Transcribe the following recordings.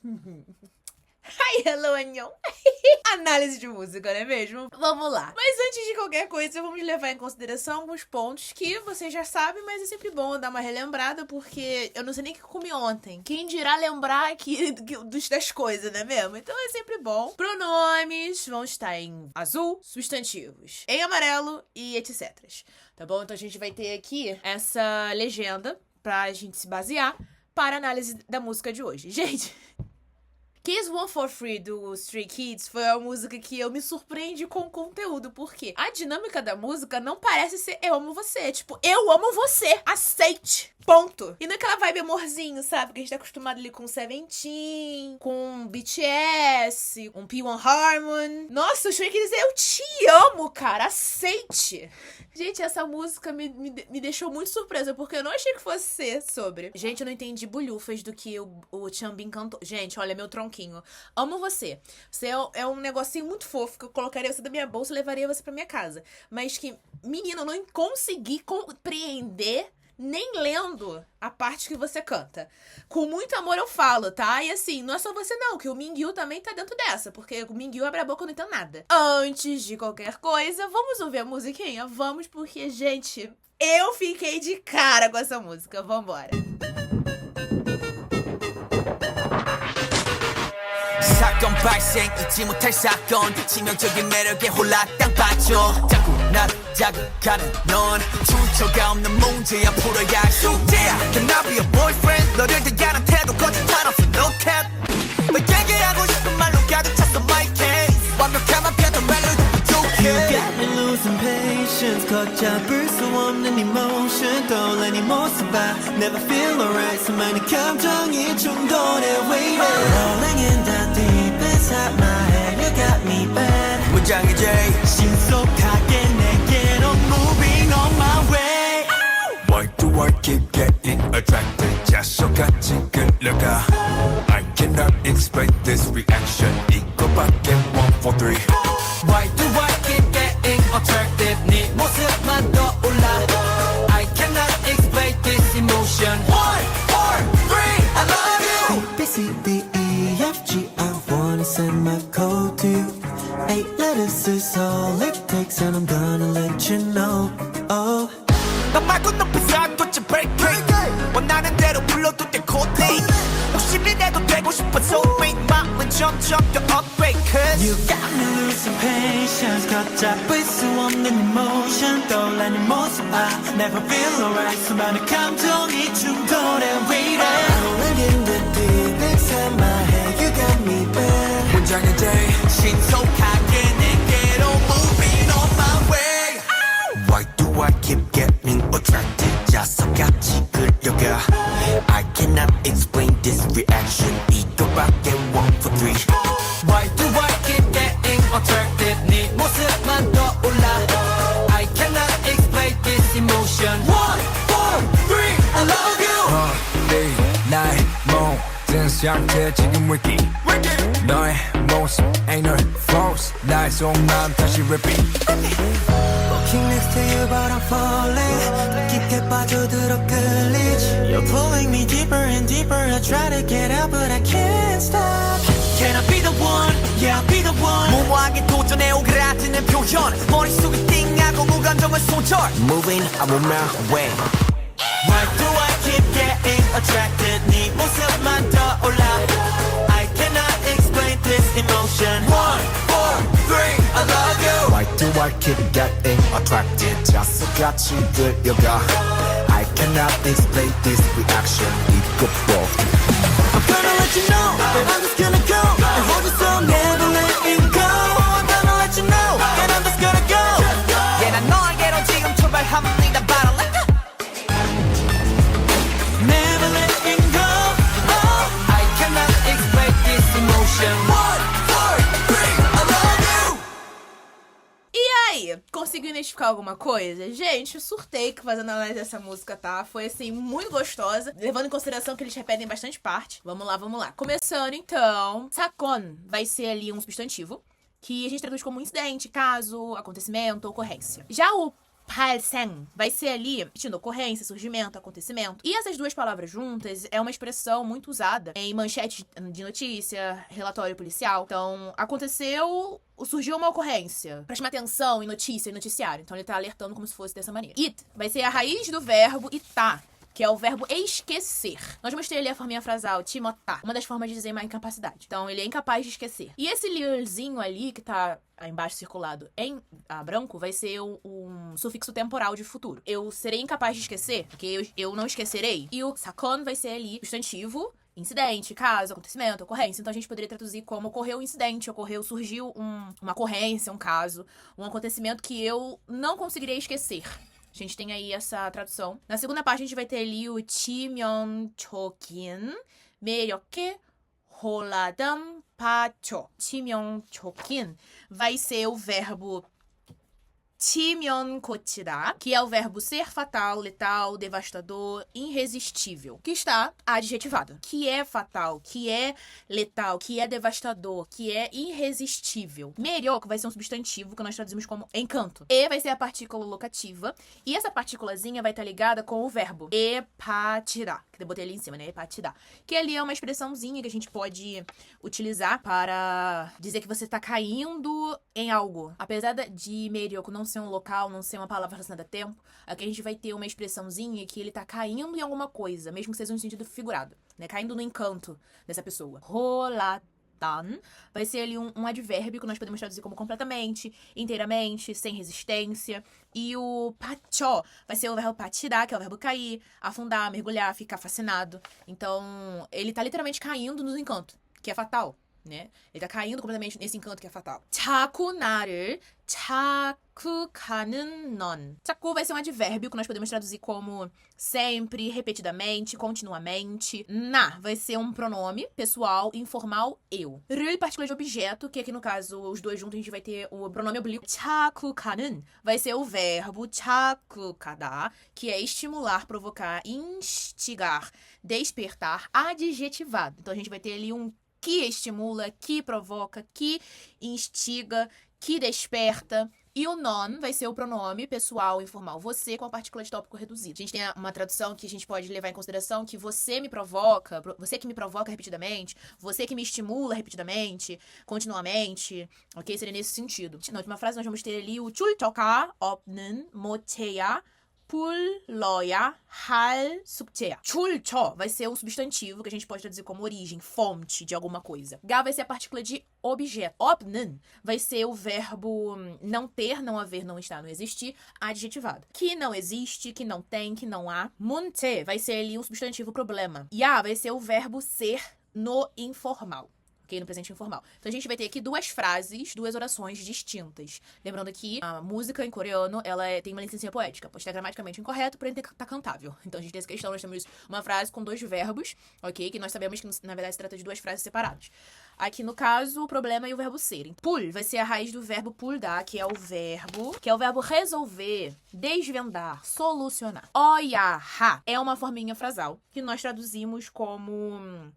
Hi, hello, Anhão. Análise de música, não é mesmo? Vamos lá. Mas antes de qualquer coisa, vamos levar em consideração alguns pontos que vocês já sabem, mas é sempre bom dar uma relembrada, porque eu não sei nem o que eu comi ontem. Quem dirá lembrar aqui das coisas, não é mesmo? Então é sempre bom. Pronomes vão estar em azul, substantivos em amarelo e etc. Tá bom? Então a gente vai ter aqui essa legenda pra gente se basear para a análise da música de hoje. Gente... Kiss One for Free do Stray Kids foi a música que eu me surpreendi com o conteúdo, porque a dinâmica da música não parece ser eu amo você, tipo, eu amo você, aceite, ponto. E naquela vibe amorzinho, sabe, que a gente tá acostumado ali com Seventeen, com BTS, com P1 Harmon. Nossa, o Stray Kids, eu te amo, cara, aceite. Gente, essa música me deixou muito surpresa, porque eu não achei que fosse ser sobre. Gente, eu não entendi bolhufas do que o Chanbin cantou. Gente, olha, meu tronquinho. Amo você. Você é um negocinho muito fofo, que eu colocaria você da minha bolsa e levaria você pra minha casa. Mas que, menino, eu não consegui compreender nem lendo a parte que você canta. Com muito amor eu falo, tá? E assim, não é só você não, que o Mingyu também tá dentro dessa, porque o Mingyu abre a boca e não entende nada. Antes de qualquer coisa, vamos ouvir a musiquinha? Vamos, porque, gente, eu fiquei de cara com essa música. Vambora. 사건 발생 잊지 못할 사건 치명적인 매력에 홀라 땅 빠져 자꾸 나를 자극하는 넌 출처가 없는 문제야 풀어야 할 숙제야 Can I be your boyfriend 너를 대하는 태도 거짓말 없어 no cap 너에게 하고 싶은 말로 가득 찼어 my case 완벽함만 펴도 멜로디 부족해 You got me losing patience 걷잡을 수 없는 emotion 떠올리니 모습 봐 Never feel alright 수많은 감정이 충돌해 waiting Rolling in the deep inside my head You got me bad 문장이 제일 신속하게 내게로 moving on my way Why do I keep getting attracted 자석같이 끌려가 I cannot explain this reaction 이거밖에 1, 4, 3 Why do I keep getting attracted 네 모습만 떠올라 I cannot explain this emotion 1, 4, 3 I love you B, C, D, E, F, G I wanna send my code to you 8 letters is all it takes and I'm gonna let you know Oh 너 말고 높은 사도치 break 원하는 대로 불러도 돼 코딩 욕심이 내도 되고 싶어서 왜 마음은 점점 더 upgrade Cause You got me losing patience 걷잡을 수 없는 emotion 떠올라는 모습 I never feel alright 수많은 감정이 충돌해 waiting Rolling in the deep inside my head You got me bad 문장의 제일 신속하게 내게로 moving on my way Why do I keep getting attracted 자석같이 끌려가 I cannot explain this reaction 이거밖에 1, 4, 3 Why do I keep getting attracted 네 모습만 떠올라 I cannot explain this emotion 1, 4, 3 I love you 나의 모든 상태 지금 wiki 너의 모습 ain't no false 나의 속마음 다시 repeat Walking next to you but I'm falling 더 깊게 빠져들어 끌리지 You're pulling me deeper and deeper I try to get out but I can't stop Can I be the one? Yeah I'll be the one 무모하게 도전해 오그라드는 표현 머릿속에 띵하고 무감정은 손절 Moving I'm on my way Why do I keep getting attracted 네 모습만 떠올라 I cannot explain this emotion 1, 4, 3 I love you Why do I keep getting attracted 자석같이 끌려가 I cannot explain this reaction 이것도 I'm gonna let you know that I'm just gonna go and hold you so never letting go I'm gonna let you know that I'm just gonna go Yeah 난 너에게로 지금 출발합니다 바로 let go Never letting go oh. I cannot explain this emotion 1, 4, 3 I love you E aí, conseguiu identificar alguma coisa? Gente, eu surtei fazendo a análise dessa música, tá? Foi, assim, muito gostosa, levando em consideração que eles repetem bastante parte. Vamos lá, vamos lá. Começando, então, sakon vai ser ali um substantivo, que a gente traduz como incidente, caso, acontecimento, ocorrência. Já o 발생 vai ser ali, repetindo, ocorrência, surgimento, acontecimento. E essas duas palavras juntas é uma expressão muito usada em manchetes de notícia, relatório policial. Então, aconteceu, surgiu uma ocorrência. Preste atenção em notícia e noticiário. Então, ele tá alertando como se fosse dessa maneira. It vai ser a raiz do verbo itar, que é o verbo esquecer. Nós mostrei ali a forminha frasal, timotá, uma das formas de dizer uma incapacidade. Então, ele é incapaz de esquecer. E esse liorzinho ali, que tá aí embaixo circulado em branco, vai ser um sufixo temporal de futuro. Eu serei incapaz de esquecer, porque eu não esquecerei. E o sakon vai ser ali substantivo, incidente, caso, acontecimento, ocorrência. Então, a gente poderia traduzir como ocorreu um incidente, surgiu uma ocorrência, um caso, um acontecimento que eu não conseguirei esquecer. A gente tem aí essa tradução. Na segunda parte, a gente vai ter ali o 치명적인 매력에 홀라당 파초. 치명적인 vai ser o verbo 치명고치다, que é o verbo ser fatal, letal, devastador, irresistível, que está adjetivado. Que é fatal, que é letal, que é devastador, que é irresistível. 매력 vai ser um substantivo que nós traduzimos como encanto. E vai ser a partícula locativa. E essa partículazinha vai estar ligada com o verbo epatidá, que eu botei ali em cima, né? Epatidá. Que ali é uma expressãozinha que a gente pode utilizar para dizer que você está caindo em algo. Apesar de 매력 não ser um local, não ser uma palavra relacionada a tempo, aqui a gente vai ter uma expressãozinha que ele tá caindo em alguma coisa, mesmo que seja no sentido figurado, né? Caindo no encanto dessa pessoa. Rolatan vai ser ali um advérbio que nós podemos traduzir como completamente, inteiramente, sem resistência. E o pacho vai ser o verbo patidar, que é o verbo cair, afundar, mergulhar, ficar fascinado. Então, ele tá literalmente caindo no encanto, que é fatal, né? Ele tá caindo completamente nesse encanto que é fatal. 자꾸 나를 자극하는 넌. 자꾸 vai ser um advérbio que nós podemos traduzir como sempre, repetidamente, continuamente. Na vai ser um pronome pessoal, informal, eu. 를, partícula de objeto, que aqui no caso, os dois juntos, a gente vai ter o pronome oblíquo. 자극하는 vai ser o verbo 자극하다, que é estimular, provocar, instigar, despertar, adjetivado. Então a gente vai ter ali um que estimula, que provoca, que instiga, que desperta. E o non vai ser o pronome pessoal, informal, você, com a partícula de tópico reduzido. A gente tem uma tradução que a gente pode levar em consideração que você me provoca, você que me provoca repetidamente, você que me estimula repetidamente, continuamente, ok? Seria nesse sentido. Na última frase nós vamos ter ali o 출처가 없는 모체야 불러야 할 숙제야. 출처 vai ser um substantivo que a gente pode traduzir como origem, fonte de alguma coisa. 가 vai ser a partícula de objeto. 없는 vai ser o verbo não ter, não haver, não estar, não existir, adjetivado. Que não existe, que não tem, que não há. 문제 vai ser ali um substantivo problema. 야 vai ser o verbo ser no informal. No presente informal. Então a gente vai ter aqui duas frases, duas orações distintas. Lembrando que a música em coreano, ela tem uma licença poética. Pode estar gramaticalmente incorreto, porém tá cantável. Então a gente tem essa questão, nós temos uma frase com dois verbos, ok? Que nós sabemos que na verdade se trata de duas frases separadas. Aqui no caso, o problema é o verbo ser. Pul vai ser a raiz do verbo puldar, que é o verbo resolver, desvendar, solucionar. Oyaha é uma forminha frasal que nós traduzimos como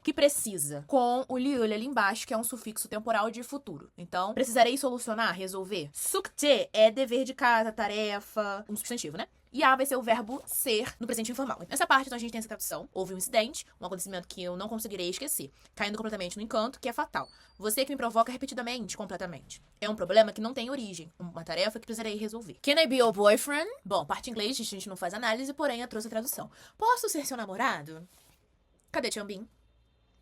que precisa, com o liul ali embaixo, que é um sufixo temporal de futuro. Então, precisarei solucionar, resolver. 숙제 é dever de casa, tarefa, um substantivo, né? E a vai ser o verbo ser no presente informal. Nessa parte, então, a gente tem essa tradução. Houve um incidente, um acontecimento que eu não conseguirei esquecer, caindo completamente no encanto, que é fatal. Você que me provoca repetidamente, completamente. É um problema que não tem origem, uma tarefa que precisarei resolver. Can I be your boyfriend? Bom, parte em inglês, a gente não faz análise, porém eu trouxe a tradução. Posso ser seu namorado? Cadê Chanbin?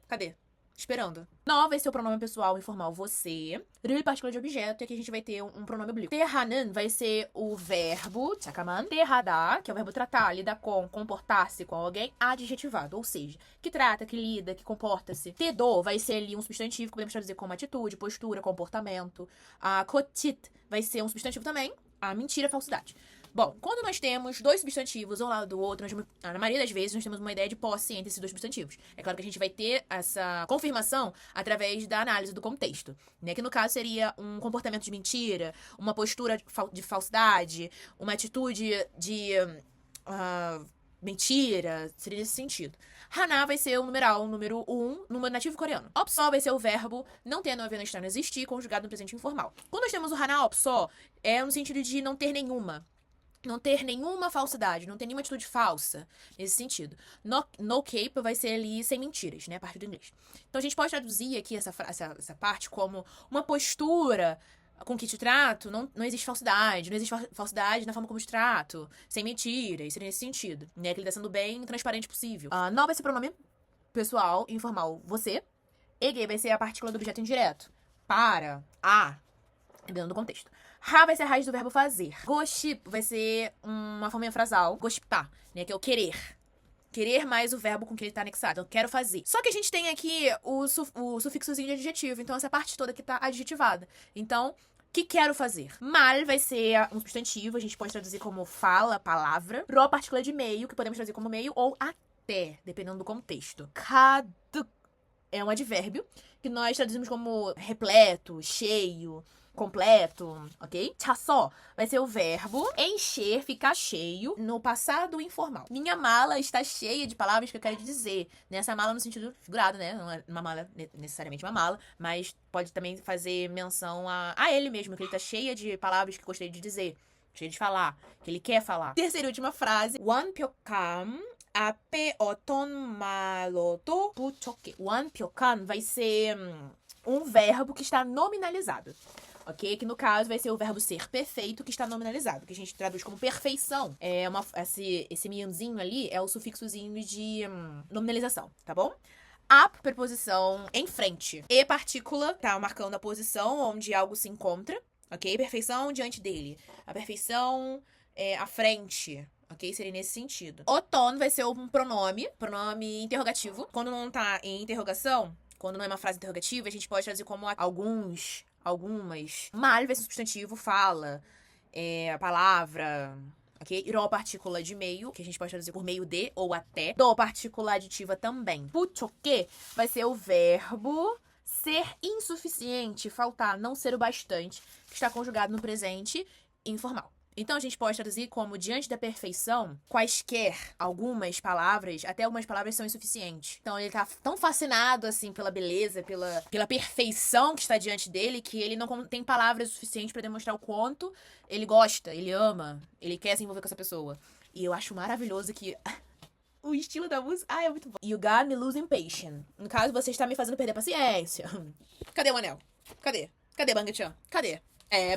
Cadê? Esperando. No vai ser o pronome pessoal informal você. 를, partícula de objeto. E aqui a gente vai ter um pronome oblíquo. 대하는 vai ser o verbo, 잠깐만, 대하다, que é o verbo tratar, lidar com, comportar-se com alguém, adjetivado. Ou seja, que trata, que lida, que comporta-se. Tedo vai ser ali um substantivo que podemos traduzir como atitude, postura, comportamento. A kotit vai ser um substantivo também. A mentira, falsidade. Bom, quando nós temos dois substantivos um ao lado do outro, na maioria das vezes nós temos uma ideia de posse entre esses dois substantivos. É claro que a gente vai ter essa confirmação através da análise do contexto, né? Que no caso seria um comportamento de mentira, uma postura de falsidade, uma atitude de mentira, seria nesse sentido. Haná vai ser o numeral número 1, número nativo coreano. Opsó vai ser o verbo não ter, não haver, não estar, não existir, conjugado no presente informal. Quando nós temos o haná opsó, é no sentido de não ter nenhuma. Não ter nenhuma falsidade, não ter nenhuma atitude falsa nesse sentido. No cape vai ser ali sem mentiras, né? A parte do inglês. Então a gente pode traduzir aqui essa parte como uma postura com que te trato, não existe falsidade. Não existe falsidade na forma como te trato. Sem mentiras, seria nesse sentido. Né? Que ele tá sendo bem transparente possível. Não vai ser pronome pessoal, informal, você. Ege vai ser a partícula do objeto indireto. Para, dentro do contexto. Ha vai ser a raiz do verbo fazer. Goship vai ser uma forma frasal. Goshiptar, né? Que é o querer. Querer mais o verbo com que ele tá anexado. Eu quero fazer. Só que a gente tem aqui o sufixozinho de adjetivo. Então, essa parte toda aqui tá adjetivada. Então, que quero fazer. Mal vai ser um substantivo. A gente pode traduzir como fala, palavra. Pro, a partícula de meio, que podemos traduzir como meio ou até, dependendo do contexto. Cadu é um advérbio que nós traduzimos como repleto, cheio, completo, ok? Chassó vai ser o verbo encher, ficar cheio, no passado informal. Minha mala está cheia de palavras que eu quero dizer. Nessa mala no sentido figurado, né? Não é uma mala, necessariamente uma mala, mas pode também fazer menção a ele mesmo, que ele tá cheia de palavras que gostaria de dizer, cheia de falar, que ele quer falar. Terceira e última frase. 완벽함 앞에 어떤 말로도 부족해. 완벽한 vai ser um verbo que está nominalizado. Ok? Que no caso vai ser o verbo ser perfeito que está nominalizado, que a gente traduz como perfeição. Esse mianzinho ali é o sufixozinho de nominalização, tá bom? A preposição em frente. E partícula tá marcando a posição onde algo se encontra, ok? Perfeição diante dele. A perfeição à frente. Ok? Seria nesse sentido. O ton vai ser um pronome interrogativo. Quando não tá em interrogação, quando não é uma frase interrogativa, a gente pode traduzir como alguns, algumas. Mal vai ser um substantivo, fala, palavra, ok? Ro, partícula de meio, que a gente pode traduzir por meio de ou até. Do, partícula aditiva também. Puchoque vai ser o verbo ser insuficiente, faltar, não ser o bastante, que está conjugado no presente informal. Então, a gente pode traduzir como diante da perfeição, quaisquer, algumas palavras, até algumas palavras são insuficientes. Então, ele tá tão fascinado, assim, pela beleza, pela perfeição que está diante dele, que ele não tem palavras suficientes pra demonstrar o quanto ele gosta, ele ama, ele quer se envolver com essa pessoa. E eu acho maravilhoso que o estilo da música, é muito bom. You got me losing patience. No caso, você está me fazendo perder paciência. Cadê o anel? Cadê Bang-chan? Cadê?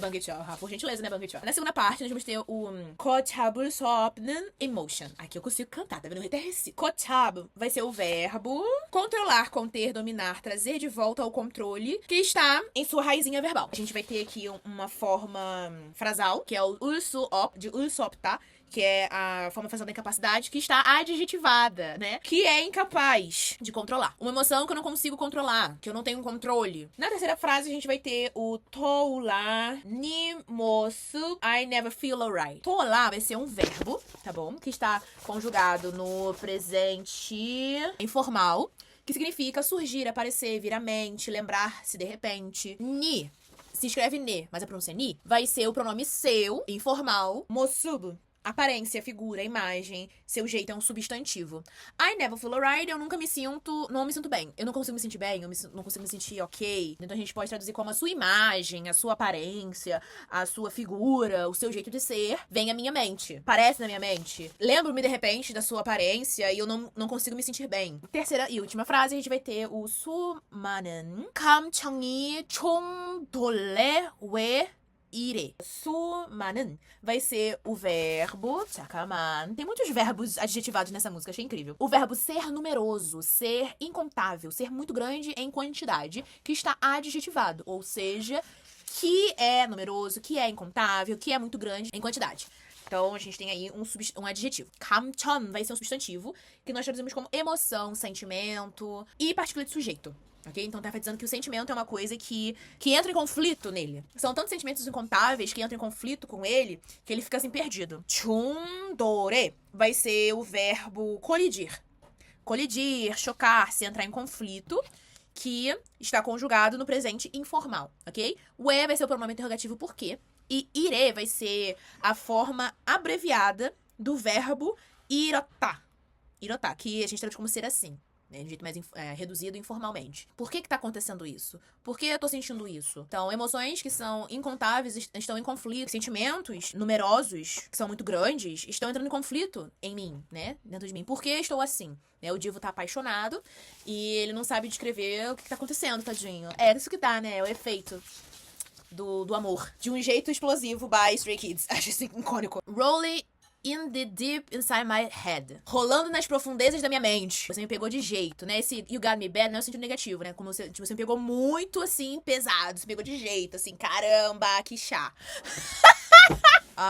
Bang-chan, por gentileza, né, Bang-chan? Na segunda parte, nós vamos ter o Kotabul Sopnen Emotion. Aqui eu consigo cantar, tá vendo? Eu até recito. Kotab vai ser o verbo controlar, conter, dominar, trazer de volta ao controle, que está em sua raizinha verbal. A gente vai ter aqui uma forma frasal, que é o ulsu-op, de ulsu-optar, que é a forma frasal da incapacidade, que está adjetivada, né? Que é incapaz de controlar. Uma emoção que eu não consigo controlar, que eu não tenho controle. Na terceira frase, a gente vai ter o toula ni mosu I never feel alright. Tola vai ser um verbo, tá bom? Que está conjugado no presente informal, que significa surgir, aparecer, vir à mente, lembrar-se de repente. Ni se escreve ne, mas a pronúncia ni vai ser o pronome seu, informal, mosubu. Aparência, figura, imagem, seu jeito é um substantivo. I never feel alright, eu nunca não me sinto bem. Eu não consigo me sentir bem, não consigo me sentir ok. Então a gente pode traduzir como a sua imagem, a sua aparência, a sua figura, o seu jeito de ser, vem à minha mente. Aparece na minha mente. Lembro-me de repente da sua aparência e eu não consigo me sentir bem. Terceira e última frase, a gente vai ter o 수많은 감정이 총돌래 왜 ire. 수많은 vai ser o verbo 잠깐만. Tem muitos verbos adjetivados nessa música, achei incrível. O verbo ser numeroso, ser incontável, ser muito grande em quantidade, que está adjetivado, ou seja, que é numeroso, que é incontável, que é muito grande em quantidade. Então, a gente tem aí um adjetivo. 감천 vai ser um substantivo, que nós traduzimos como emoção, sentimento e partícula de sujeito. Ok? Então tá dizendo que o sentimento é uma coisa que entra em conflito nele. São tantos sentimentos incontáveis que entram em conflito com ele que ele fica assim perdido. 충돌해 vai ser o verbo colidir. Colidir, chocar-se, entrar em conflito, que está conjugado no presente informal, ok? O vai ser o pronome interrogativo por quê? E ire vai ser a forma abreviada do verbo irotar. Irotar, que a gente traduz como ser assim. né? De um jeito mais reduzido informalmente. Por que tá acontecendo isso? Por que eu tô sentindo isso? Então, emoções que são incontáveis estão em conflito. Sentimentos numerosos, que são muito grandes, estão entrando em conflito em mim, né? Dentro de mim. Por que estou assim? Né? O Divo tá apaixonado e ele não sabe descrever o que tá acontecendo, tadinho. É isso que dá, né? É o efeito do amor. De um jeito explosivo by Stray Kids. Acho isso icônico. Rolling in the deep inside my head. Rolando nas profundezas da minha mente. Você me pegou de jeito, né? Esse you got me bad não é um sentido negativo, né? Como você me pegou muito, assim, pesado. Você me pegou de jeito, assim, caramba, que chá.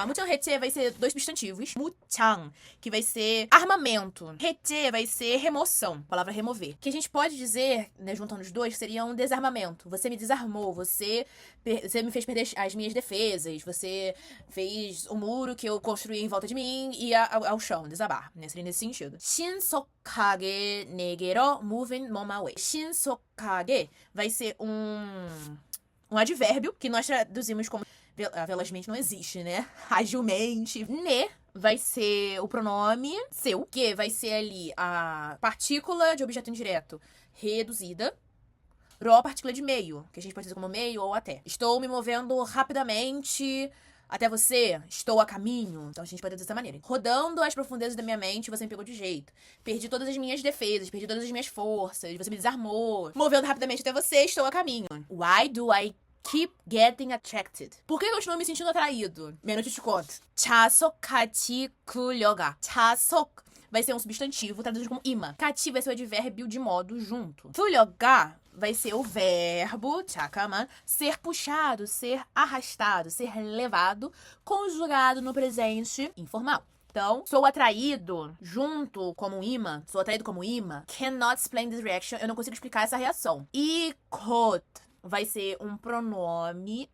Muchan Hete vai ser 2 substantivos. Muchan, que vai ser armamento. Hete vai ser remoção. Palavra remover. Que a gente pode dizer, né, juntando os dois, seria um desarmamento. Você me desarmou, você me fez perder as minhas defesas, você fez o muro que eu construí em volta de mim e ao chão, desabar, né? Seria nesse sentido. Shinsokage negero moving on my way. Shinsokage vai ser um advérbio que nós traduzimos como velozmente não existe, né? Agilmente. Ne vai ser o pronome seu, que vai ser ali a partícula de objeto indireto reduzida. Ro, partícula de meio, que a gente pode dizer como meio ou até. Estou me movendo rapidamente até você, estou a caminho. Então a gente pode dizer dessa maneira. Rodando as profundezas da minha mente, você me pegou de jeito. Perdi todas as minhas defesas, perdi todas as minhas forças, você me desarmou. Movendo rapidamente até você, estou a caminho. Why do I keep getting attracted? Por que eu continuo me sentindo atraído? Menos eu te conto. Chasokati kulyoga. Chasok vai ser um substantivo traduzido como ima. Kati vai ser o advérbio de modo junto. Kulyoga vai ser o verbo, chakaman, ser puxado, ser arrastado, ser levado, conjugado no presente informal. Então, sou atraído junto como imã, sou atraído como imã. Cannot explain this reaction. Eu não consigo explicar essa reação. Ikot vai ser um pronome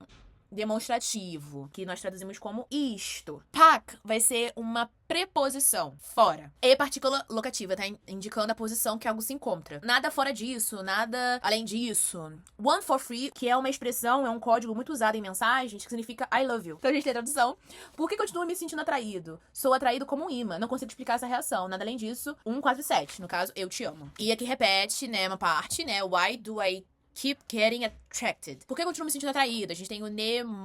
demonstrativo, que nós traduzimos como isto. Tak vai ser uma preposição, fora. E partícula locativa, tá indicando a posição que algo se encontra. Nada fora disso, nada além disso. One for free, que é uma expressão, é um código muito usado em mensagens, que significa I love you. Então a gente tem a tradução. Por que continuo me sentindo atraído? Sou atraído como um imã. Não consigo explicar essa reação. Nada além disso. 147, no caso, eu te amo. E aqui repete, né, uma parte, né, why do I keep getting attracted? Por que eu continuo me sentindo atraído? A gente tem o nemosman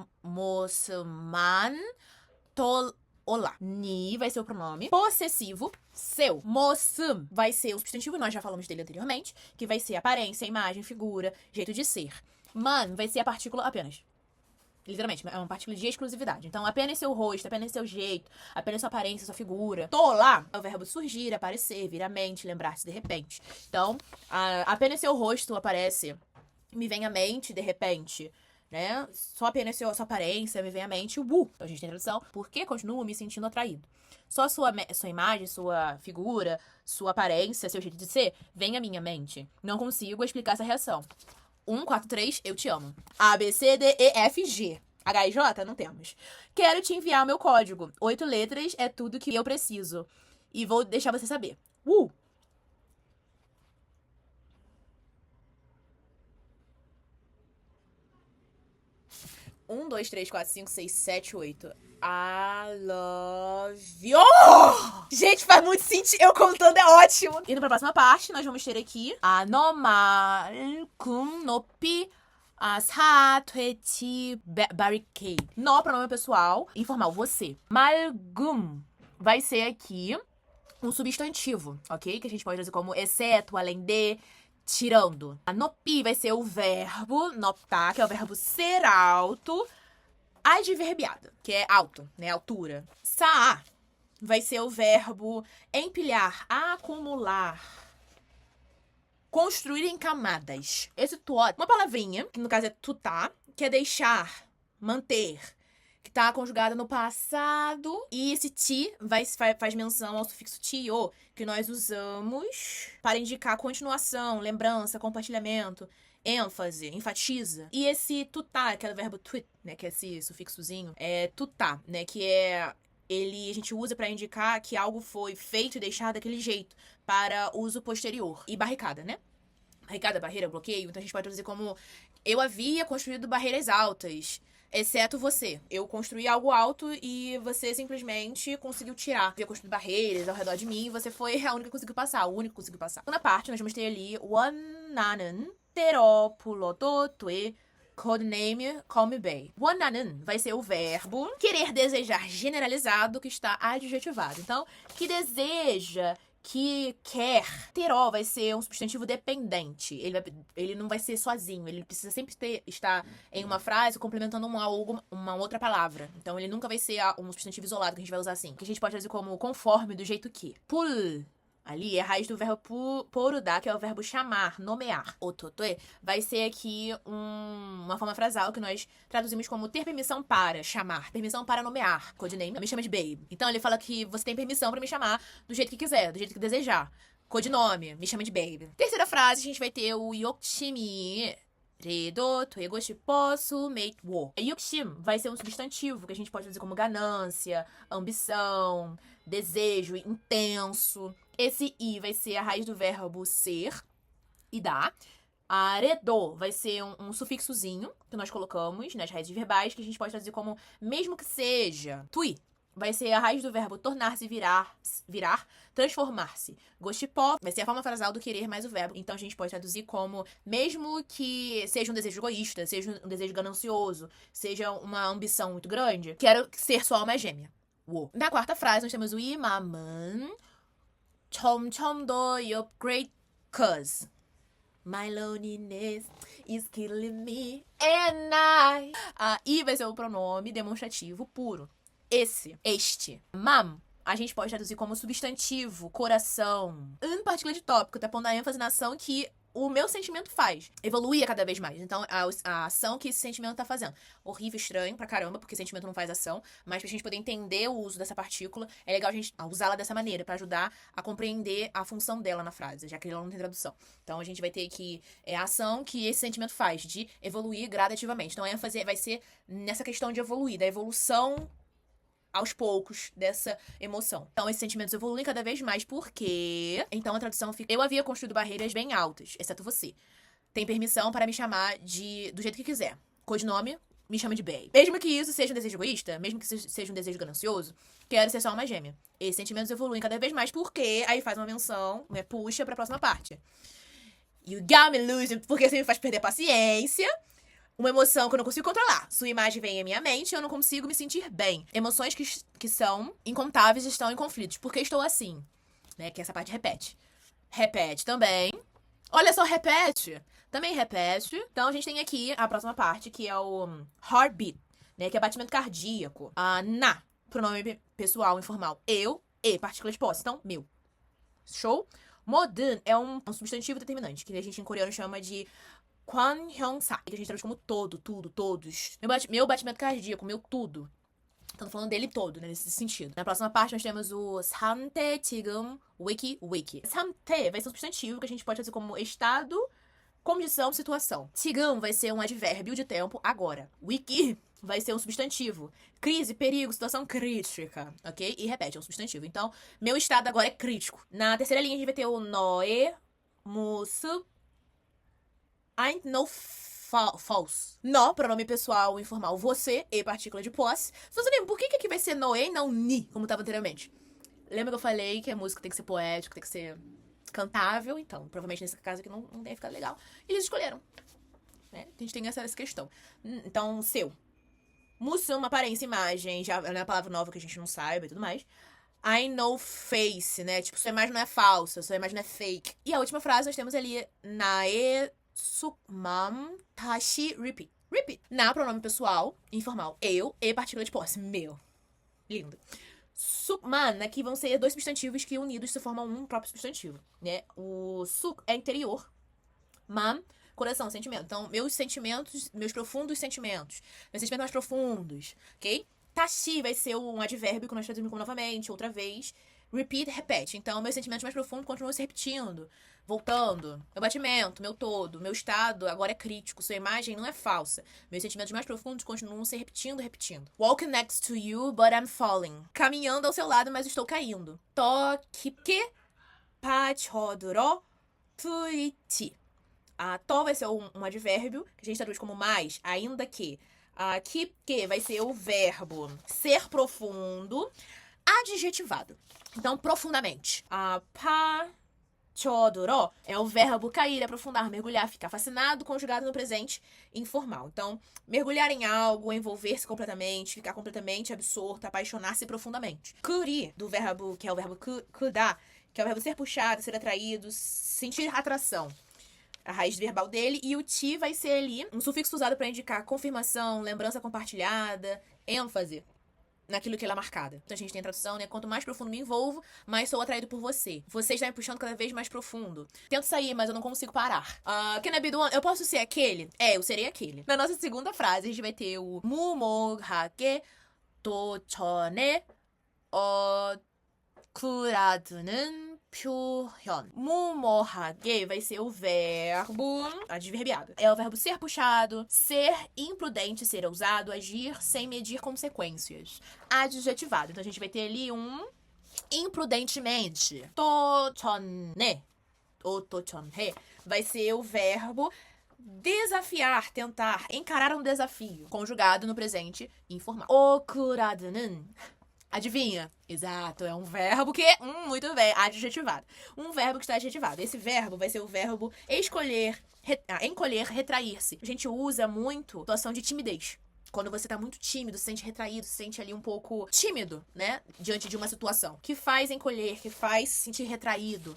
olá. Ni vai ser o pronome possessivo, seu. Mosum vai ser o substantivo, nós já falamos dele anteriormente, que vai ser aparência, imagem, figura, jeito de ser. Man vai ser a partícula apenas. Literalmente, é uma partícula de exclusividade. Então, apenas seu rosto, apenas seu jeito, apenas sua aparência, sua figura. Tô lá é o verbo surgir, aparecer, vir à mente, lembrar-se de repente. Então, apenas seu rosto aparece, me vem à mente de repente, né? Só apenas sua aparência me vem à mente, Então a gente tem a tradução, porque continuo me sentindo atraído. Só sua imagem, sua figura, sua aparência, seu jeito de ser, vem à minha mente. Não consigo explicar essa reação. 143, eu te amo. A, B, C, D, E, F, G. H, I, J, não temos. Quero te enviar o meu código. 8 letras é tudo que eu preciso. E vou deixar você saber. 1, 2, 3, 4, 5, 6, 7, 8. I love you. Gente, faz muito sentido. Eu contando é ótimo. Indo pra próxima parte, nós vamos ter aqui a normal kum nopi sa tueti barricade. No, pronome pessoal, informal, você. Malgum vai ser aqui um substantivo, ok? Que a gente pode dizer como exceto, além de, tirando. A nopi vai ser o verbo noptar, que é o verbo ser alto, adverbiado, que é alto, né? Altura. Sa vai ser o verbo empilhar, acumular, construir em camadas. Esse tuot, uma palavrinha, que no caso é tutá, que é deixar, manter, que tá conjugada no passado. E esse ti faz menção ao sufixo tio, que nós usamos para indicar continuação, lembrança, compartilhamento, ênfase, enfatiza. E esse tutá, que é o verbo twit, né, que é esse sufixozinho, é tutá, né, que é a gente usa para indicar que algo foi feito e deixado daquele jeito para uso posterior. E barricada, né? barricada, barreira, bloqueio. Então a gente pode traduzir como eu havia construído barreiras altas, exceto você. Eu construí algo alto e você simplesmente conseguiu tirar. Havia construído barreiras ao redor de mim e você foi a única que conseguiu passar, o único que conseguiu passar. Na parte, nós vamos ter ali 원나는 때로 불러도 돼. Codename Call Me Bae. 원나는 vai ser o verbo querer, desejar generalizado que está adjetivado. Então, que deseja, que quer. Teró vai ser um substantivo dependente. Ele não vai ser sozinho. Ele precisa sempre estar em uma frase complementando uma outra palavra. Então, ele nunca vai ser um substantivo isolado que a gente vai usar assim. Que a gente pode trazer como conforme, do jeito que. Pul. Ali é a raiz do verbo porudar, que é o verbo chamar, nomear. O totoe vai ser aqui uma forma frasal que nós traduzimos como ter permissão para chamar, permissão para nomear. Codename, me chama de babe. Então ele fala que você tem permissão para me chamar do jeito que quiser, do jeito que desejar. Codinome, me chama de babe. Terceira frase, a gente vai ter o 욕심이 redo 되고 싶어 make wo. 욕심 vai ser um substantivo que a gente pode dizer como ganância, ambição, desejo, intenso. Esse i vai ser a raiz do verbo ser e dar. A redo vai ser um sufixozinho que nós colocamos nas raízes verbais, que a gente pode traduzir como mesmo que seja. Tui vai ser a raiz do verbo tornar-se, virar, transformar-se. Goshipó vai ser a forma frasal do querer mais o verbo. Então a gente pode traduzir como mesmo que seja um desejo egoísta, seja um desejo ganancioso, seja uma ambição muito grande, quero ser sua alma gêmea. Wo. Na quarta frase nós temos o 이맘은 점점 더 upgrade cause my loneliness is killing me and I. I vai ser o pronome demonstrativo puro. Este. Mam, a gente pode traduzir como substantivo, coração. Em partícula de tópico, tá pondo a ênfase na ação que o meu sentimento faz. Evoluir cada vez mais. Então, a ação que esse sentimento tá fazendo. Horrível, estranho pra caramba, porque sentimento não faz ação. Mas pra gente poder entender o uso dessa partícula, é legal a gente usá-la dessa maneira, pra ajudar a compreender a função dela na frase, já que ela não tem tradução. Então, a gente vai ter que a ação que esse sentimento faz, de evoluir gradativamente. Então, a ênfase vai ser nessa questão de evoluir, da evolução aos poucos dessa emoção. Então, esses sentimentos evoluem cada vez mais porque... Então, a tradução fica... Eu havia construído barreiras bem altas, exceto você. Tem permissão para me chamar do jeito que quiser. Codinome, me chama de bae. Mesmo que isso seja um desejo egoísta, mesmo que seja um desejo ganancioso, quero ser só uma gêmea. Esses sentimentos evoluem cada vez mais porque... Aí faz uma menção, puxa pra próxima parte. You got me losing, porque você me faz perder a paciência. Uma emoção que eu não consigo controlar. Sua imagem vem em minha mente e eu não consigo me sentir bem. Emoções que são incontáveis estão em conflitos. Por que estou assim? Né? Que essa parte repete. Repete também. Olha só, repete. Também repete. Então, a gente tem aqui a próxima parte, que é o heartbeat, né? Que é batimento cardíaco. Pronome pessoal, informal. Eu, partícula de posse. Então, meu. Show? Modun é um substantivo determinante, que a gente em coreano chama de 관형사, que a gente traduz como todo, tudo, todos. Meu batimento cardíaco, meu tudo. Então, tô falando dele todo, né, nesse sentido. Na próxima parte, nós temos o 상태, 지금, wiki. 상태 vai ser um substantivo que a gente pode fazer como estado, condição, situação. 지금 vai ser um advérbio de tempo, agora. Wiki vai ser um substantivo. Crise, perigo, situação crítica, ok? E repete, é um substantivo. Então, meu estado agora é crítico. Na terceira linha, a gente vai ter o 너의 모습 ain't no false. No, pronome pessoal informal, você, partícula de posse. Só lembra, por que aqui vai ser noe e não ni, como estava anteriormente? Lembra que eu falei que a música tem que ser poética, tem que ser cantável? Então, provavelmente nesse caso aqui não deve ficar legal. E eles escolheram. Né? A gente tem essa questão. Então, seu. Musum, aparência, imagem, já é uma palavra nova que a gente não saiba e tudo mais. I know face, né? Tipo, sua imagem não é falsa, sua imagem não é fake. E a última frase nós temos ali, nae sukmam tashi repeat. Repeat. Na pronome pessoal, informal, eu, partícula de posse, meu. Lindo. Sukman, aqui vão ser dois substantivos que unidos se formam um próprio substantivo, né? O suk é interior, mam, coração, sentimento. Então, meus sentimentos, meus profundos sentimentos. Meus sentimentos mais profundos, ok? Tashi vai ser um advérbio que nós traduzimos como novamente, outra vez. Repeat, repete. Então, meus sentimentos mais profundos continuam se repetindo, voltando. Meu batimento, meu todo, meu estado agora é crítico. Sua imagem não é falsa. Meus sentimentos mais profundos continuam se repetindo. Walking next to you, but I'm falling. Caminhando ao seu lado, mas estou caindo. 더 깊게 빠져들어 투이치. To vai ser um advérbio, que a gente traduz como mais, ainda que. Que vai ser o verbo ser profundo, adjetivado. Então, profundamente. Chodoro é o verbo cair, aprofundar, mergulhar, ficar fascinado, conjugado no presente informal. Então, mergulhar em algo, envolver-se completamente, ficar completamente absorto, apaixonar-se profundamente. Kuri, do verbo, que é o verbo kuda, que é o verbo ser puxado, ser atraído, sentir atração. A raiz verbal dele. E o ti vai ser ali um sufixo usado para indicar confirmação, lembrança compartilhada, ênfase naquilo que ela é marcada. Então a gente tem a tradução, né? Quanto mais profundo me envolvo, mais sou atraído por você. Você está me puxando cada vez mais profundo. Tento sair, mas eu não consigo parar. Can I be the one? Eu posso ser aquele? Eu serei aquele. Na nossa segunda frase, a gente vai ter o 무모하게 도전에 쿨하드는 표현. 무모하게 vai ser o verbo adverbiado. É o verbo ser puxado, ser imprudente, ser ousado, agir sem medir consequências. Adjetivado. Então a gente vai ter ali um imprudentemente. 도전에 ou 도전해 vai ser o verbo desafiar, tentar, encarar um desafio. Conjugado no presente informal. 쿨하드는 adivinha? Exato, é um verbo que... muito bem, adjetivado. Um verbo que está adjetivado. Esse verbo vai ser o verbo escolher, encolher, retrair-se. A gente usa muito a situação de timidez. Quando você tá muito tímido, se sente retraído, se sente ali um pouco tímido, né? Diante de uma situação. Que faz encolher, que faz se sentir retraído.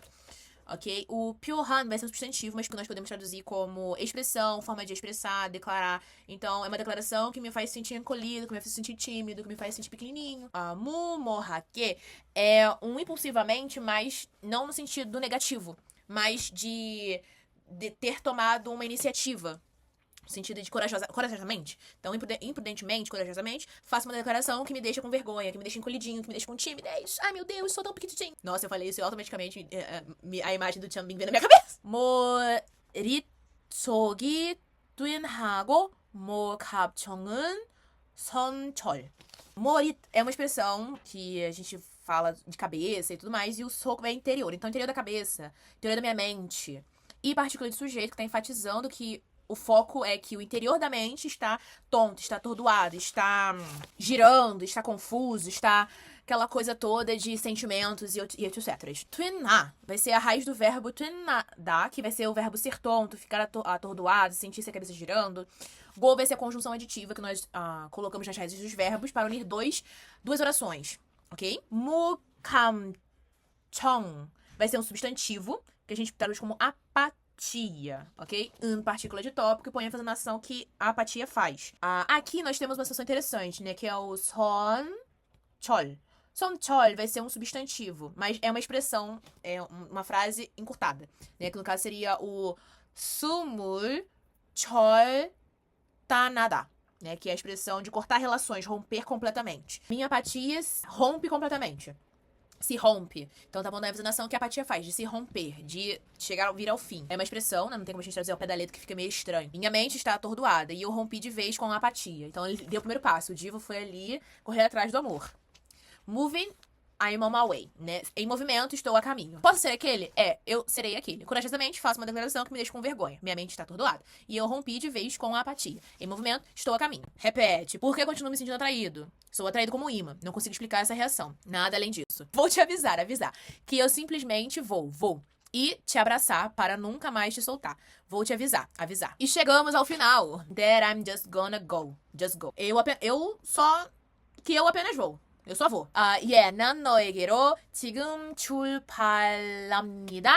Ok? O 표현 vai ser um substantivo, mas que nós podemos traduzir como expressão, forma de expressar, declarar. Então, é uma declaração que me faz sentir encolhido, que me faz sentir tímido, que me faz sentir pequenininho. 무모하게 é um impulsivamente, mas não no sentido negativo, mas de ter tomado uma iniciativa. No sentido de corajosamente. Então, imprudentemente, corajosamente, faço uma declaração que me deixa com vergonha, que me deixa encolhidinho, que me deixa com timidez. Ai, meu Deus, sou tão pequitinho. Nossa, eu falei isso e automaticamente a imagem do Chanbin veio na minha cabeça. 머릿속이 뚱하고 목합청은 선철. 머릿 é uma expressão que a gente fala de cabeça e tudo mais, e o soco é interior. Então, interior da cabeça, interior da minha mente. E partícula de sujeito que tá enfatizando que o foco é que o interior da mente está tonto, está atordoado, está girando, está confuso, está aquela coisa toda de sentimentos e etc. Twinar vai ser a raiz do verbo twinar, que vai ser o verbo ser tonto, ficar atordoado, sentir-se a cabeça girando. Go vai ser a conjunção aditiva que nós colocamos nas raízes dos verbos para unir duas orações, ok? 무감청 vai ser um substantivo que a gente traduz como apatia. Ok? Partícula de tópico que põe ênfase na ação que a apatia faz. Aqui nós temos uma situação interessante, né? Que é o 선철. 선철 vai ser um substantivo, mas é uma expressão, é uma frase encurtada, né? Que no caso seria o 숨을 절단하다, né? Que é a expressão de cortar relações, romper completamente. Minha apatia rompe completamente. Se rompe. Então tá bom da ênfase que a apatia faz, de se romper, de vir ao fim. É uma expressão, né? Não tem como a gente traduzir ao pé da letra que fica meio estranho. Minha mente está atordoada e eu rompi de vez com a apatia. Então ele deu o primeiro passo. O Divo foi ali correr atrás do amor. Moving, I'm on my way, né? Em movimento, estou a caminho. Posso ser aquele? Eu serei aquele. Corajosamente, faço uma declaração que me deixa com vergonha. Minha mente está atordoada. E eu rompi de vez com a apatia. Em movimento, estou a caminho. Repete. Por que eu continuo me sentindo atraído? Sou atraído como um imã. Não consigo explicar essa reação. Nada além disso. Vou te avisar. Que eu simplesmente vou. E te abraçar para nunca mais te soltar. Vou te avisar. E chegamos ao final. That I'm just gonna go. Just go. Eu apenas vou. Eu só vou. 난 너에게로 지금 출발합니다.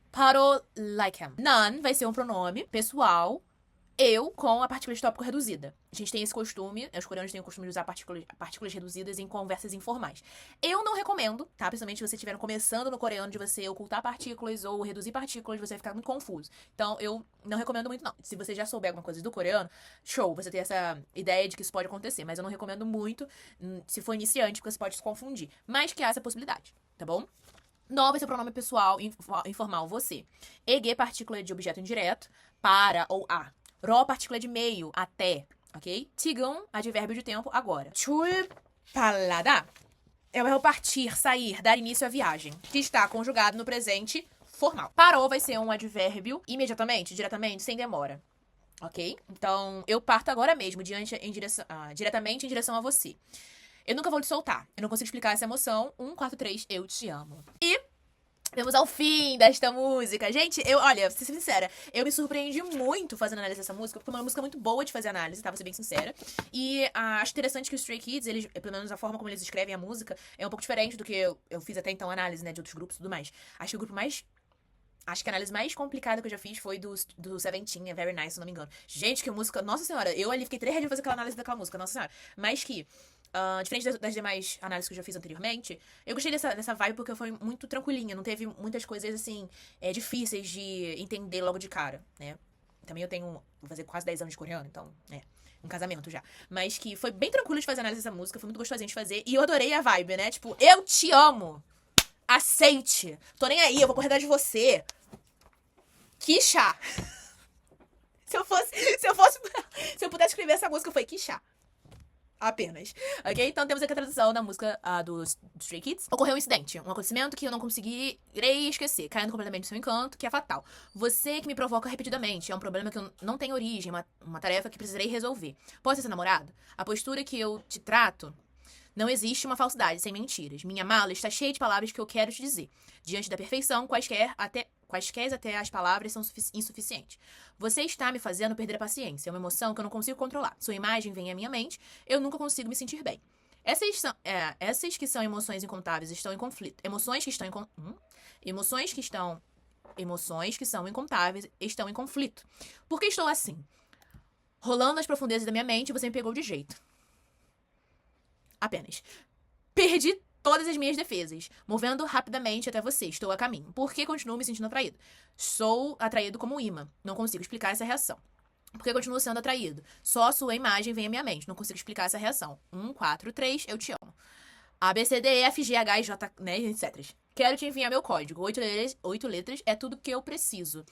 바로 like him. 난 vai ser um pronome pessoal. Eu com a partícula de tópico reduzida. A gente tem esse costume, os coreanos têm o costume de usar partículas reduzidas em conversas informais. Eu não recomendo, tá? Principalmente se você estiver começando no coreano, de você ocultar partículas ou reduzir partículas, você vai ficar muito confuso. Então, eu não recomendo muito, não. Se você já souber alguma coisa do coreano, show, você tem essa ideia de que isso pode acontecer. Mas eu não recomendo muito, se for iniciante, porque você pode se confundir. Mas que há essa possibilidade, tá bom? No vai ser o pronome pessoal informal, você. EG, partícula de objeto indireto, para ou a. 러, partícula de meio, até, ok? 지금, advérbio de tempo, agora. 출발하다 é o verbo partir, sair, dar início à viagem, que está conjugado no presente formal. Parou vai ser um advérbio imediatamente, diretamente, sem demora. Ok? Então, eu parto agora mesmo, diretamente em direção a você. Eu nunca vou te soltar. Eu não consigo explicar essa emoção. 1, 4, 3, eu te amo. E vamos ao fim desta música. Gente, olha, pra ser sincera, eu me surpreendi muito fazendo análise dessa música, porque é uma música muito boa de fazer análise, tá? Vou ser bem sincera. E acho interessante que os Stray Kids, eles, pelo menos a forma como eles escrevem a música, é um pouco diferente do que eu fiz até então análise, né, de outros grupos e tudo mais. Acho que a análise mais complicada que eu já fiz foi do Seventeen, é Very Nice, se não me engano. Gente, que música... Nossa senhora, eu ali fiquei 3 dias de fazer aquela análise daquela música, nossa senhora. Mas que, diferente das demais análises que eu já fiz anteriormente, eu gostei dessa vibe porque foi muito tranquilinha. Não teve muitas coisas, assim, difíceis de entender logo de cara, né? Também vou fazer quase 10 anos de coreano, então, um casamento já. Mas que foi bem tranquilo de fazer análise dessa música, foi muito gostosinho de fazer. E eu adorei a vibe, né? Tipo, eu te amo! Aceite! Tô nem aí, eu vou correr atrás de você. Que chá! Se eu pudesse escrever essa música, foi que chá. Apenas. Ok? Então temos aqui a tradução da música dos Stray Kids. Ocorreu um incidente, um acontecimento que eu não conseguirei esquecer, caindo completamente no seu encanto, que é fatal. Você que me provoca repetidamente, é um problema que não tem origem, uma tarefa que precisarei resolver. Posso ser seu namorado? A postura que eu te trato... Não existe uma falsidade sem mentiras. Minha mala está cheia de palavras que eu quero te dizer. Diante da perfeição, quaisquer até as palavras são insuficientes. Você está me fazendo perder a paciência. É uma emoção que eu não consigo controlar. Sua imagem vem à minha mente. Eu nunca consigo me sentir bem. Essas que são emoções incontáveis estão em conflito. Emoções que são incontáveis estão em conflito. Por que estou assim? Rolando nas profundezas da minha mente, você me pegou de jeito. Apenas. Perdi todas as minhas defesas, movendo rapidamente até você. Estou a caminho. Por que continuo me sentindo atraído? Sou atraído como um imã. Não consigo explicar essa reação. Por que continuo sendo atraído? Só a sua imagem vem à minha mente. Não consigo explicar essa reação. 1, 4, 3, eu te amo. A, B, C, D, E, F, G, H, I, J, né, etc. Quero te enviar meu código. 8 letras é tudo que eu preciso.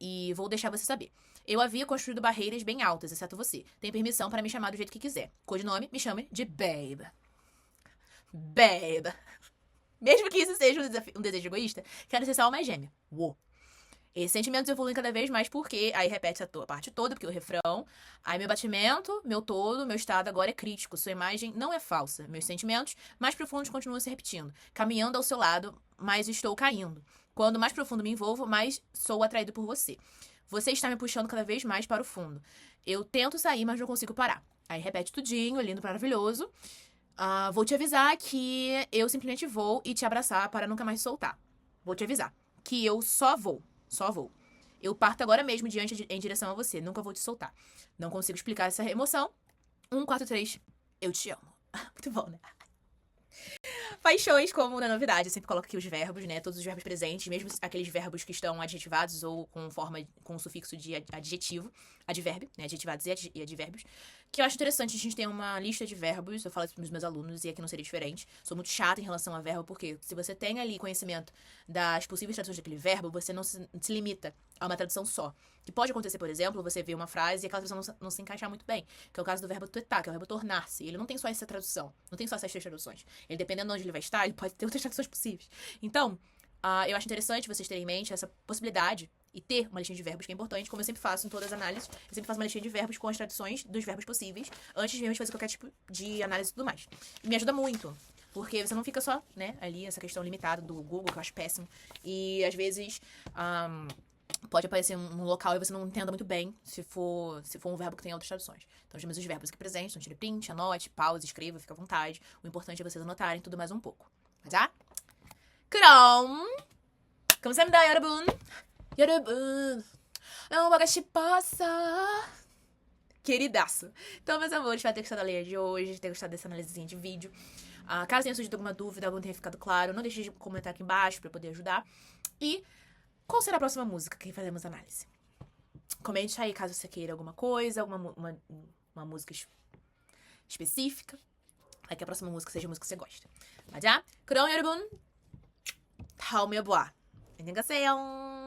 E vou deixar você saber. Eu havia construído barreiras bem altas, exceto você. Tem permissão para me chamar do jeito que quiser. Codinome, me chame de Babe. Babe. Mesmo que isso seja um desejo egoísta, quero ser sua alma gêmea. Uou. Esses sentimentos evoluem cada vez mais porque... Aí repete a parte toda, porque o refrão... Aí meu batimento, meu todo, meu estado agora é crítico. Sua imagem não é falsa. Meus sentimentos mais profundos continuam se repetindo. Caminhando ao seu lado, mais estou caindo. Quando mais profundo me envolvo, mais sou atraído por você. Você está me puxando cada vez mais para o fundo. Eu tento sair, mas não consigo parar. Aí repete tudinho, lindo, maravilhoso. Vou te avisar que eu simplesmente vou e te abraçar para nunca mais soltar. Vou te avisar que eu só vou. Eu parto agora mesmo em direção a você. Nunca vou te soltar. Não consigo explicar essa emoção. 1, 4, 3. Eu te amo. Muito bom, né? Paixões, como na novidade, eu sempre coloco aqui os verbos, né? Todos os verbos presentes, mesmo aqueles verbos que estão adjetivados ou com o sufixo de adjetivo, advérbio, né? Adjetivados e advérbios. Que eu acho interessante, a gente tem uma lista de verbos, eu falo isso pros meus alunos e aqui não seria diferente. Sou muito chata em relação a verbo, porque se você tem ali conhecimento das possíveis traduções daquele verbo, você não se limita a uma tradução só. Que pode acontecer, por exemplo, você ver uma frase e aquela tradução não se encaixar muito bem. Que é o caso do verbo tuetar, que é o verbo tornar-se. Ele não tem só essa tradução, não tem só essas 3 traduções. Ele, dependendo de onde ele vai estar, ele pode ter outras traduções possíveis. Então, eu acho interessante vocês terem em mente essa possibilidade e ter uma listinha de verbos, que é importante, como eu sempre faço em todas as análises. Eu sempre faço uma listinha de verbos com as traduções dos verbos possíveis, antes mesmo de fazer qualquer tipo de análise e tudo mais. E me ajuda muito, porque você não fica só, né, ali, essa questão limitada do Google, que eu acho péssimo. E, às vezes, pode aparecer um local e você não entenda muito bem se for um verbo que tem outras traduções. Então, temos os verbos aqui presentes, então tire print, anote, pause, escreva, fica à vontade. O importante é vocês anotarem tudo mais um pouco. Tá? 그럼 감사합니다, 여러분. Não boga 싶었어. Queridaço. Então, meus amores, espero ter gostado da leia de hoje, ter gostado dessa análisezinha de vídeo. Caso tenha surgido alguma dúvida, algum tenha ficado claro, não deixe de comentar aqui embaixo pra eu poder ajudar. E qual será a próxima música que faremos análise? Comente aí caso você queira alguma coisa, uma música específica. Para que a próxima música seja a música que você gosta. 맞아? 그럼 여러분, 다음에 봐. 안녕히 가세요.